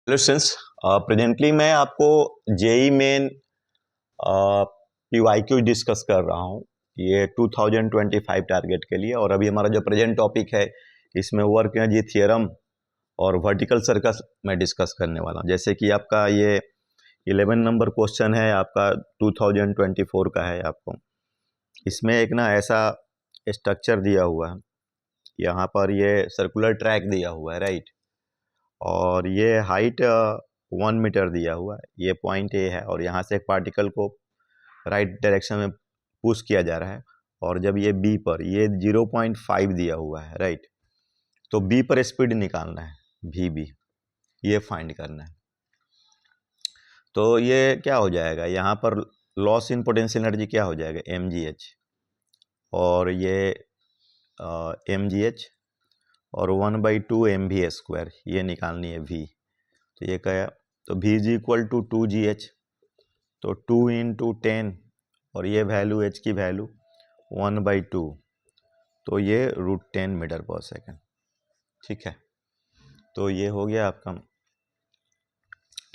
Hello students, presently मैं आपको JEE main PYQ discuss कर रहा हूँ ये 2025 टारगेट के लिए। और अभी हमारा जो प्रेजेंट टॉपिक है इसमें वर्क एनर्जी थ्योरम और वर्टिकल सर्कस मैं डिस्कस करने वाला हूँ। जैसे कि आपका ये 11 नंबर क्वेश्चन है, आपका 2024 का है। आपको इसमें एक ना ऐसा स्ट्रक्चर दिया हुआ है, यहाँ पर ये सर्कुलर ट्रैक दिया हुआ है, राइट। और ये हाइट 1 मीटर दिया हुआ है, ये पॉइंट ए है। और यहाँ से एक पार्टिकल को राइट डायरेक्शन में पुश किया जा रहा है। और जब ये बी पर, ये 0.5 दिया हुआ है, राइट। तो बी पर स्पीड निकालना है, वी बी, ये फाइंड करना है। तो ये क्या हो जाएगा, यहाँ पर लॉस इन पोटेंशियल एनर्जी क्या हो जाएगा, mgh। और ये mgh और 1/2 mv², ये निकालनी है v। तो ये क्या, तो v is equal to 2gh, तो 2 इंटू 10 और ये वैल्यू h की वैल्यू 1/2, तो ये √10 मीटर पर सेकेंड। ठीक है, तो ये हो गया आपका।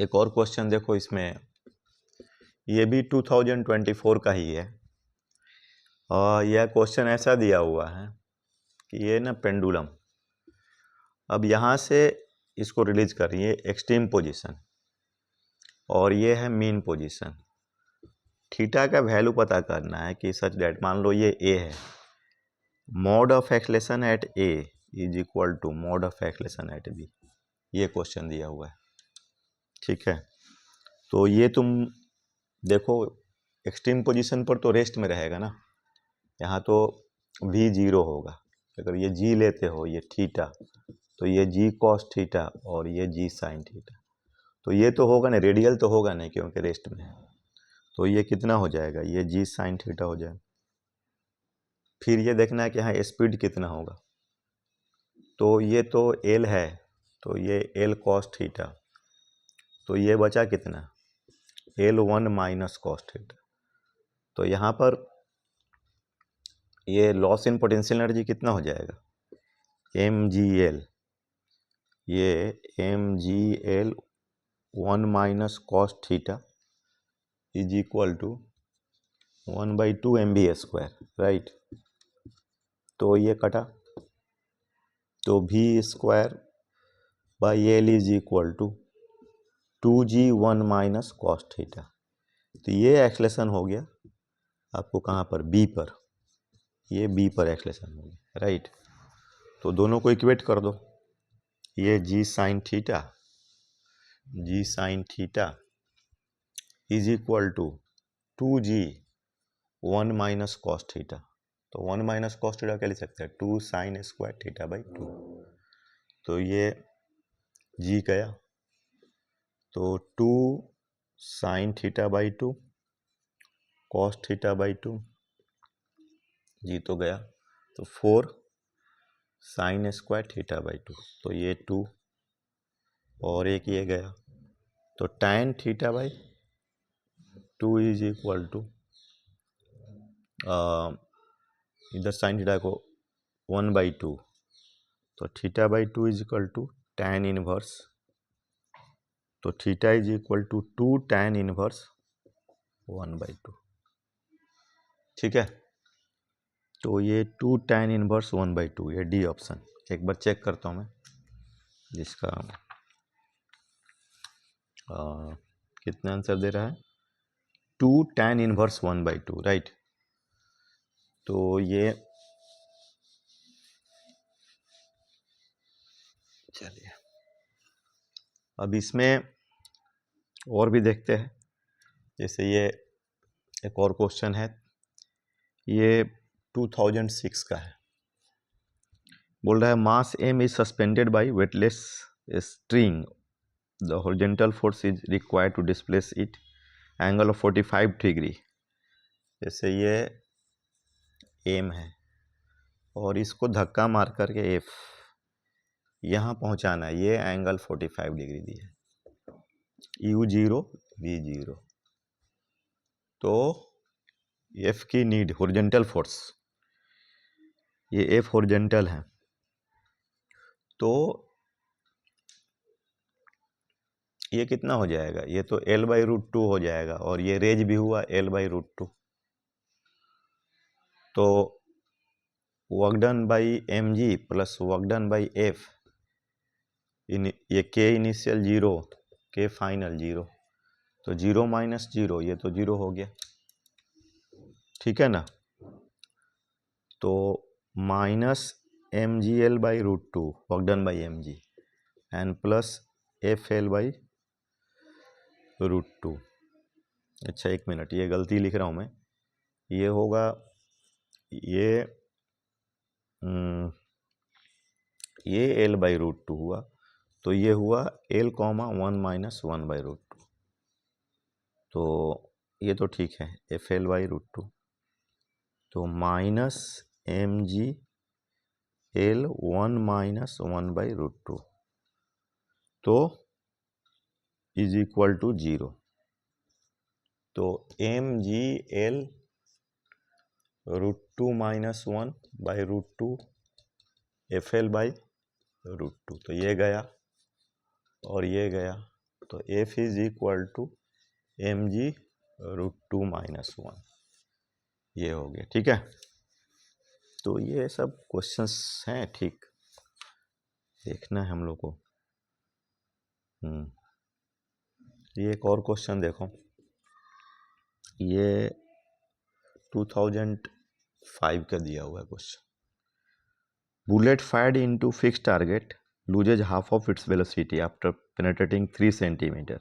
एक और क्वेश्चन देखो, इसमें ये भी 2024 का ही है। और यह क्वेश्चन ऐसा दिया हुआ है कि ये ना पेंडुलम, अब यहाँ से इसको रिलीज कर रही है, एक्सट्रीम पोजीशन, और ये है मीन पोजीशन। थीटा का वैल्यू पता करना है कि सच डेट, मान लो ये ए है, mod of acceleration at A is equal to mod of acceleration at B, ये क्वेश्चन दिया हुआ है। ठीक है, तो ये तुम देखो, एक्सट्रीम पोजीशन पर तो रेस्ट में रहेगा ना, यहाँ तो v 0 होगा। अगर ये g लेते हो, ये थीटा, तो ये g cos थीटा और ये g sin थीटा, तो ये तो होगा ना, रेडियल तो होगा नहीं क्योंकि रेस्ट में है। तो ये कितना हो जाएगा, ये g sin थीटा हो जाएगा। फिर ये देखना है कि यहाँ स्पीड कितना होगा, तो ये तो l है, तो ये l cos थीटा, तो ये बचा कितना, L1 माइनस कॉस थीटा। तो यहाँ पर ये लॉस इन पोटेंशियल एनर्जी कितना हो जाएगा, mgl, ये mgl 1 minus cos theta is equal to 1/2 mv², right. तो ये कटा, तो v²/l is equal to 2g1 minus cos theta. तो ये एक्सलेशन हो गया आपको कहाँ पर, बी पर, ये बी पर एक्सलेशन हो गया, राइट। तो दोनों को इक्वेट कर दो, ये g sin theta is equal to 2g1 minus cos theta. तो 1 माइनस कॉस थीटा क्या लिख सकते हैं, 2 sin स्क्वायर थीटा बाई 2। तो ये g गया, तो 2 sin theta by 2 cos theta by 2, जी तो गया, तो 4 sin स्क्वायर थीटा बाई 2, तो ये 2 और एक ये गया, तो tan theta by 2 is equal to, इधर साइन थीटा को 1/2, तो theta by 2 is equal to tan inverse, तो theta is equal to 2 tan inverse 1/2। ठीक है, तो ये 2 tan इनवर्स 1/2, ये डी ऑप्शन। एक बार चेक करता हूँ मैं, जिसका कितना आंसर दे रहा है, 2 tan इनवर्स 1/2, राइट। तो ये चलिए, अब इसमें और भी देखते हैं। जैसे ये एक और क्वेश्चन है, ये 2006 का है। बोल रहा है mass m is suspended by weightless string, the horizontal force is required to displace it, angle of 45 degree. जैसे ये m है और इसको धक्का मार करके f यहाँ पहुँचाना है, ये एंगल 45 डिग्री दी है, u0 v0। तो f की नीड, हॉरिजॉन्टल फोर्स, ये f हॉरिजॉन्टल है, तो ये कितना हो जाएगा, ये तो L/√2 हो जाएगा, और ये रेज भी हुआ L/√2। तो work done by mg plus work done by f, ये k इनिशियल 0, k फाइनल 0, तो 0 माइनस 0, ये तो 0 हो गया, ठीक है ना। तो minus mgL/√2 work done by mg and plus FL/√2। अच्छा एक मिनट, ये गलती लिख रहा हूँ मैं, ये होगा ये L/√2 हुआ, तो ये हुआ L, 1 - 1/√2, तो ये तो ठीक है FL/√2, तो माइनस mg L 1 - 1/√2 तो इज इक्वल टू 0। तो mg L√2 - 1/√2 FL/√2, तो ये गया और ये गया, तो F is equal to mg√2 - 1, ये हो गया, ठीक है। तो ये सब क्वेश्चंस हैं, ठीक, देखना है हम लोग को। ये एक और क्वेश्चन देखो, ये 2005 का दिया हुआ है question. Bullet fired into fixed target loses half of its velocity after penetrating 3 centimeter.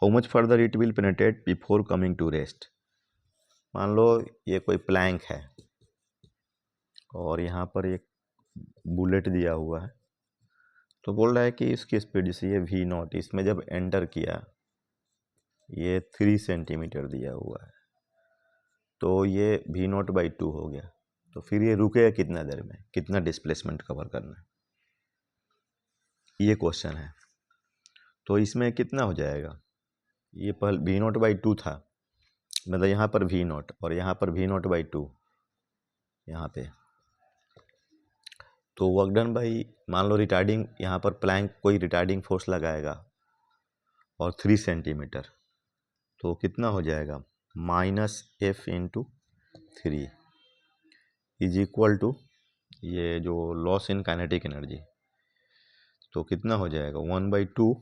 How much further it will penetrate before coming to rest? मान लो ये कोई प्लैंक है और यहाँ पर एक बुलेट दिया हुआ है, तो बोल रहा है कि इसकी स्पीड जैसे ये v0, इसमें जब एंटर किया, ये 3 सेंटीमीटर दिया हुआ है, तो ये v0/2 हो गया, तो फिर ये रुकेगा कितना देर में, कितना डिस्प्लेसमेंट कवर करना है, ये क्वेश्चन है। तो इसमें कितना हो जाएगा, ये पहले v0/2 था, मतलब यहाँ पर v0 और यहाँ पर v0/2 यहाँ पे, तो वर्क डन बाई, मान लो रिटार्डिंग, यहाँ पर प्लैंक कोई रिटार्डिंग फोर्स लगाएगा और 3 सेंटीमीटर, तो कितना हो जाएगा, -F × 3 इज इक्वल टू ये जो लॉस इन काइनेटिक एनर्जी, तो कितना हो जाएगा 1/2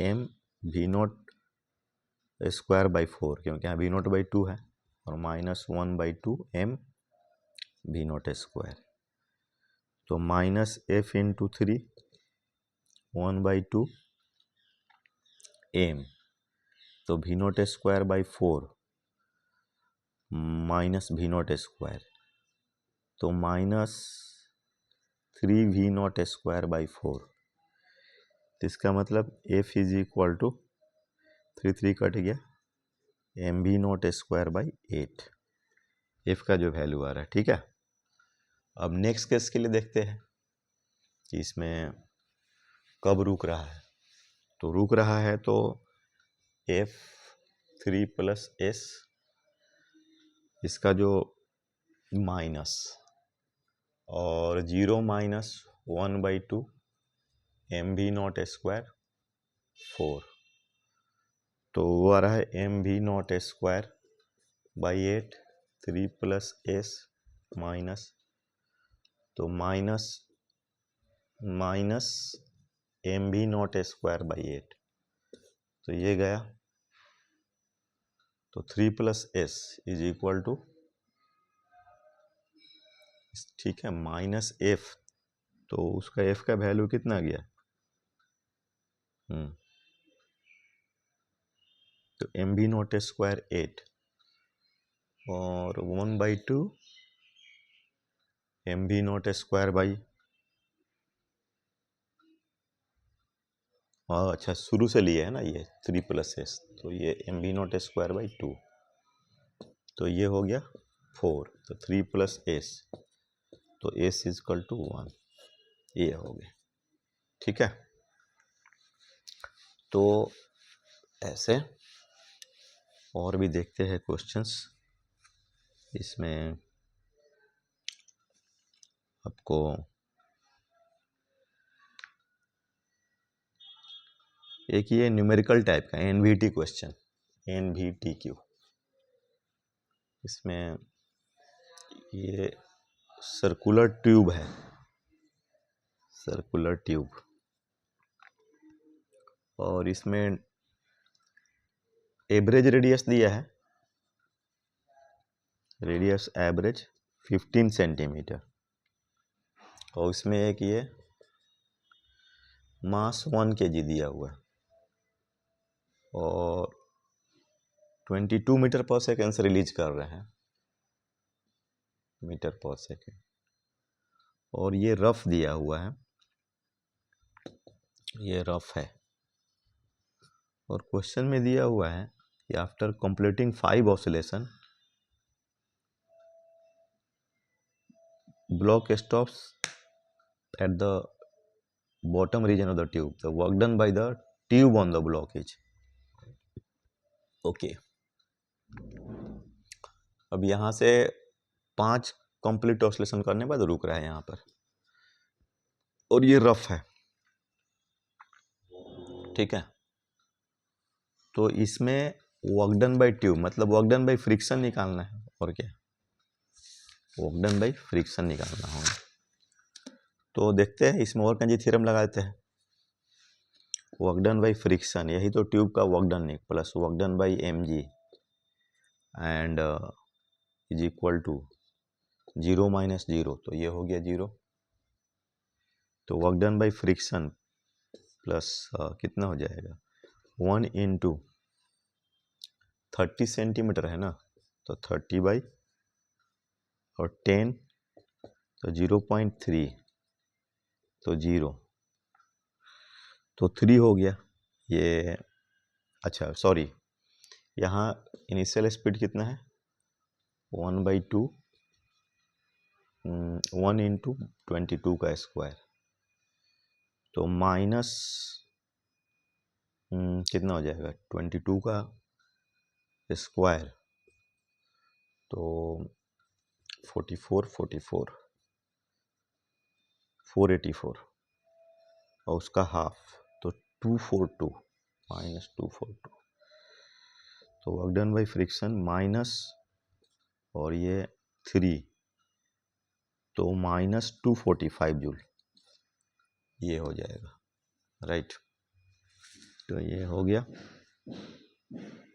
m v0²/4, क्योंकि यहाँ v0/2 है, और -1/2 m v0², तो -F × 3 1/2 m, तो v0²/4 माइनस v0², तो -3v0²/4, तो इसका मतलब F is equal to 3 cut गया, mv0²/8, F का जो वैल्यू आ रहा है, ठीक है। अब नेक्स्ट केस के लिए देखते हैं कि इसमें कब रुक रहा है, तो रुक रहा है तो F3 + S, इसका जो माइनस, और 0 - 1/2 mv0²/4, तो वो आ रहा है mv0²/8 3 + S माइनस, तो माइनस mv0²/8, तो ये गया, तो 3 + S इज इक्वल टू, ठीक है, -F, तो उसका F का वैल्यू कितना गया, तो mv0²/8 और 1/2 mv0²/ अच्छा शुरू से लिए है ना ये 3 + S, तो ये mv0²/2, तो ये हो गया 4, तो 3 + S, तो S इज इक्वल टू 1, ये हो गया, ठीक है। तो ऐसे और भी देखते हैं क्वेश्चंस, इसमें आपको एक ये न्यूमेरिकल टाइप का एनवीटी क्वेश्चन, NVTQ। इसमें ये सर्कुलर ट्यूब है, सर्कुलर ट्यूब, और इसमें एवरेज रेडियस दिया है, रेडियस एवरेज 15 सेंटीमीटर, और इसमें एक ये मास 1 kg दिया हुआ है, और 22 मीटर पर सेकेंड से रिलीज कर रहे हैं, मीटर पर सेकेंड, और ये रफ दिया हुआ है, ये रफ है। और क्वेश्चन में दिया हुआ है कि after completing 5 oscillation block stops at the bottom region of the tube. The work done by the tube on the block is okay. अब यहाँ से 5 कंप्लीट ऑसिलेशन करने के बाद रुक रहा है यहाँ पर, और ये रफ है, ठीक है। तो इसमें वर्क डन बाय ट्यूब मतलब वर्क डन बाय फ्रिक्शन निकालना है, और क्या, वर्क डन बाय फ्रिक्शन निकालना होगा। तो देखते हैं, इसमें और कहीं थ्योरम लगा देते हैं। वर्क डन बाय फ्रिक्शन, यही तो ट्यूब का work done, plus work done by mg and is equal to 0 minus 0, तो ये हो गया 0। तो work done by friction plus कितना हो जाएगा, 1 इंटू 30 सेंटीमीटर है ना, तो 30 बाई और 10, तो 0.3, तो 0, तो 3 हो गया ये। अच्छा सॉरी, यहाँ इनिशियल स्पीड कितना है, 1/2, 1 इंटू 22 का स्क्वायर, तो माइनस कितना हो जाएगा 22 का स्क्वायर, तो 484 और उसका हाफ, तो 242 माइनस 242, तो work done by friction minus, और ये 3, तो माइनस 245 जूल, ये हो जाएगा, राइट। तो ये हो गया,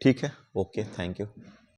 ठीक है, ओके, थैंक यू।